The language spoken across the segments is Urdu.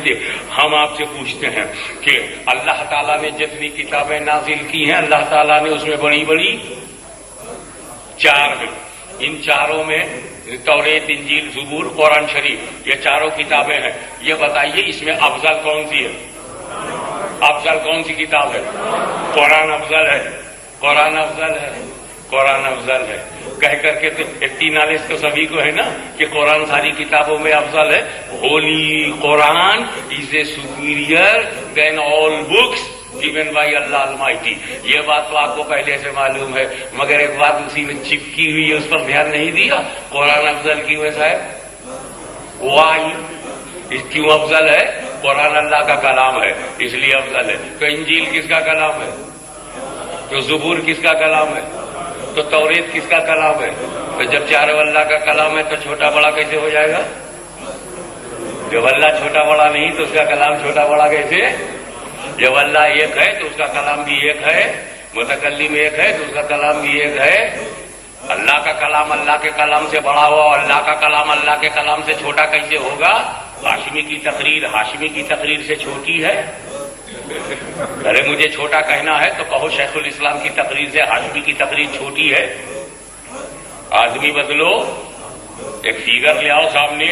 سمجھتے. ہم آپ سے پوچھتے ہیں کہ اللہ تعالیٰ نے جتنی کتابیں نازل کی ہیں اللہ تعالیٰ نے اس میں بڑی بڑی 4 ہیں. ان چاروں میں توریت، انجیل، زبور، قرآن شریف، یہ چاروں کتابیں ہیں. یہ بتائیے اس میں افضل کون سی ہے؟ افضل کون سی کتاب ہے؟ قرآن افضل ہے. قرآن افضل ہے. قرآن افضل ہے. کہہ کر کے تو اتنی نالج تو سبھی کو ہے نا کہ قرآن ساری کتابوں میں افضل ہے. Holy Quran is a superior than all books given by Allah Almighty. یہ بات تو آپ کو پہلے سے معلوم ہے، مگر ایک بات اسی میں چپکی ہوئی ہے، اس پر دھیان نہیں دیا. قرآن افضل کیوں ہے صاحب؟ وائی اس کیوں افضل ہے؟ قرآن اللہ کا کلام ہے اس لیے افضل ہے. تو انجیل کس کا کلام ہے؟ تو زبور کس کا کلام ہے؟ تو توریت کس کا کلام ہے؟ تو جب چاروں اللہ کا کلام ہے تو چھوٹا بڑا کیسے ہو جائے گا؟ جب اللہ چھوٹا بڑا نہیں تو اس کا کلام چھوٹا بڑا کیسے؟ جب اللہ ایک ہے تو اس کا کلام بھی ایک ہے، متکلم ایک ہے تو اس کا کلام بھی ایک ہے. اللہ کا کلام اللہ کے کلام سے بڑا ہوا اور اللہ کا کلام اللہ کے کلام سے چھوٹا کیسے ہوگا؟ ہاشمی کی تقریر ہاشمی کی تقریر سے چھوٹی ہے. ارے مجھے چھوٹا کہنا ہے تو کہو شیخ الاسلام کی تقریر سے ہاشمی کی تقریر چھوٹی ہے. آدمی بدلو، ایک فیگر لے آؤ سامنے،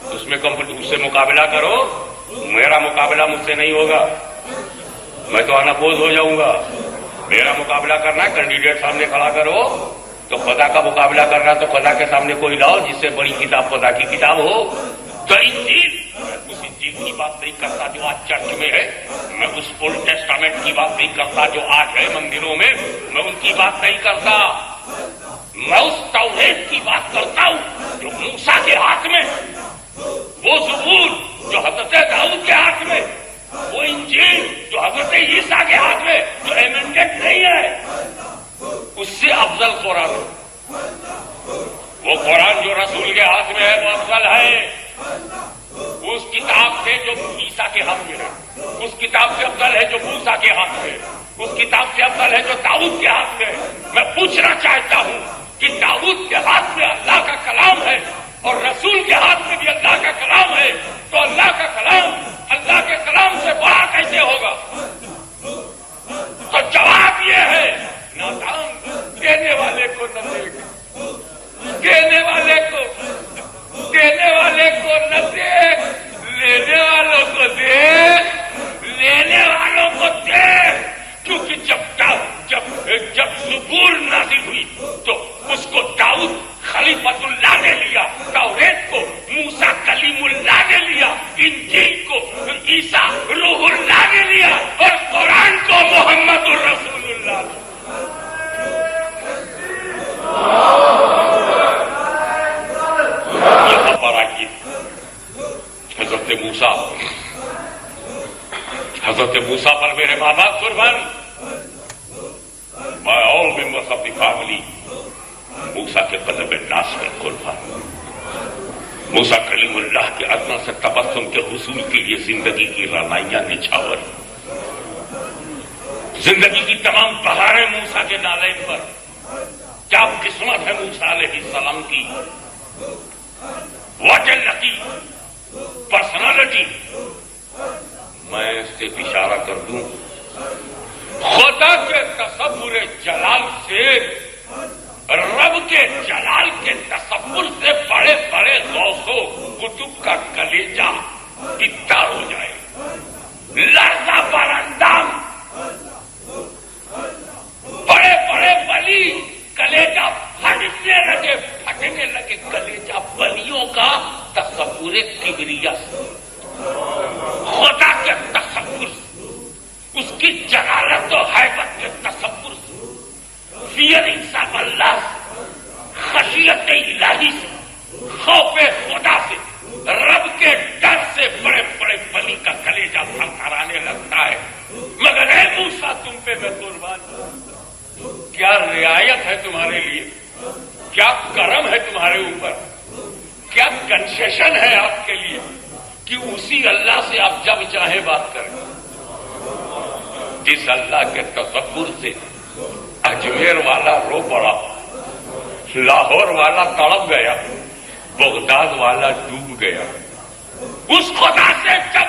اس میں اس سے مقابلہ کرو. میرا مقابلہ مجھ سے نہیں ہوگا، میں تو انپوز ہو جاؤں گا. میرا مقابلہ کرنا ہے، کینڈیڈیٹ سامنے کھڑا کرو. تو خدا کا مقابلہ کرنا تو خدا کے سامنے کوئی لاؤ جس سے بڑی کتاب خدا کی کتاب ہو. تو انجیل، میں اس انجیل کی بات نہیں کرتا جو آج چرچ میں ہے، میں اس اولڈ ٹیسٹامنٹ کی بات نہیں کرتا جو آج ہے مندروں میں، میں ان کی بات نہیں کرتا. میں اس توریت کی بات کرتا ہوں جو موسیٰ کے ہاتھ میں، وہ زبور جو حضرت داؤد کے ہاتھ میں، وہ انجیل جو حضرت عیسیٰ کے ہاتھ میں جو ایمنڈڈ نہیں ہے، اس سے افضل قرآن ہے. وہ قرآن جو رسول کے ہاتھ میں ہے وہ افضل ہے. اس کتاب سے جو عیسیٰ کے ہاتھ میں ہے، اس کتاب سے افضل ہے جو موسیٰ کے ہاتھ میں ہے، اس کتاب سے افضل ہے جو داؤد کے ہاتھ میں ہے. میں پوچھنا چاہتا ہوں کہ داؤد کے ہاتھ میں اللہ کا کلام ہے اور رسول کے ہاتھ میں بھی اللہ کا کلام ہے، تو اللہ کا کلام اللہ کے کلام سے بڑا کیسے ہوگا؟ تو جواب یہ ہے، نادان دینے والے کو نہ دیکھ، دینے والے کو نہ دیکھ، لینے والوں کو دیکھ، لینے والوں کو دیکھ. کیونکہ جب زبور نازل ہوئی تو اس کو داؤد خلیفۃ اللہ نے لیا، توریت کو موسیٰ کلیم اللہ نے لیا، انجیل کو عیسیٰ روح اللہ نے لیا اور قرآن کو محمد الرسول اللہ نے. یہاں پر آئیے، حضرت موسیٰ پر میرے ماں باپ قربان، میں اور ممبرس آف دی فیملی موسیٰ کے قدم ناز پر قربان. موسیٰ کلیم اللہ کے ادنا سے تبسم کے حصول کے لیے زندگی کی رعنائیاں نچھاور، زندگی کی تمام بہاریں موسیٰ کے نالین پر. کیا قسمت ہے موسیٰ علیہ السلام کی، واٹ اے لکی پرسنالٹی. میں اس سے اشارہ کر دوں، خدا کے تصور جلال سے، رب کے جلال کے تصور سے بڑے بڑے غوث و قطب کا کلیجہ ٹٹا ہو جائے، لرزہ پر اندام. بڑے بڑے ولی کلیجہ پھٹنے لگے کلیجہ ولیوں کا تصور کبریا سے، خدا کے تصور سے، اس کی جلالت و حیبت کے تصور سے، فیئرنگ آف اللہ سے، خشیت الہی سے، خوف خدا سے، رب کے ڈر سے بڑے بڑے ولی کا کلیجہ تھرتھرانے لگتا ہے. مگر اے موسیٰ تم پہ میں قربان ہوں. کیا رعایت ہے تمہارے لیے، کیا کرم ہے تمہارے اوپر، کیا کنسیشن ہے آپ کے لیے کہ اسی اللہ سے آپ جب چاہیں بات کریں. جس اللہ کے تصور سے اجمیر والا رو پڑا، لاہور والا تڑپ گیا، بغداد والا ڈوب گیا، اس خدا سے جب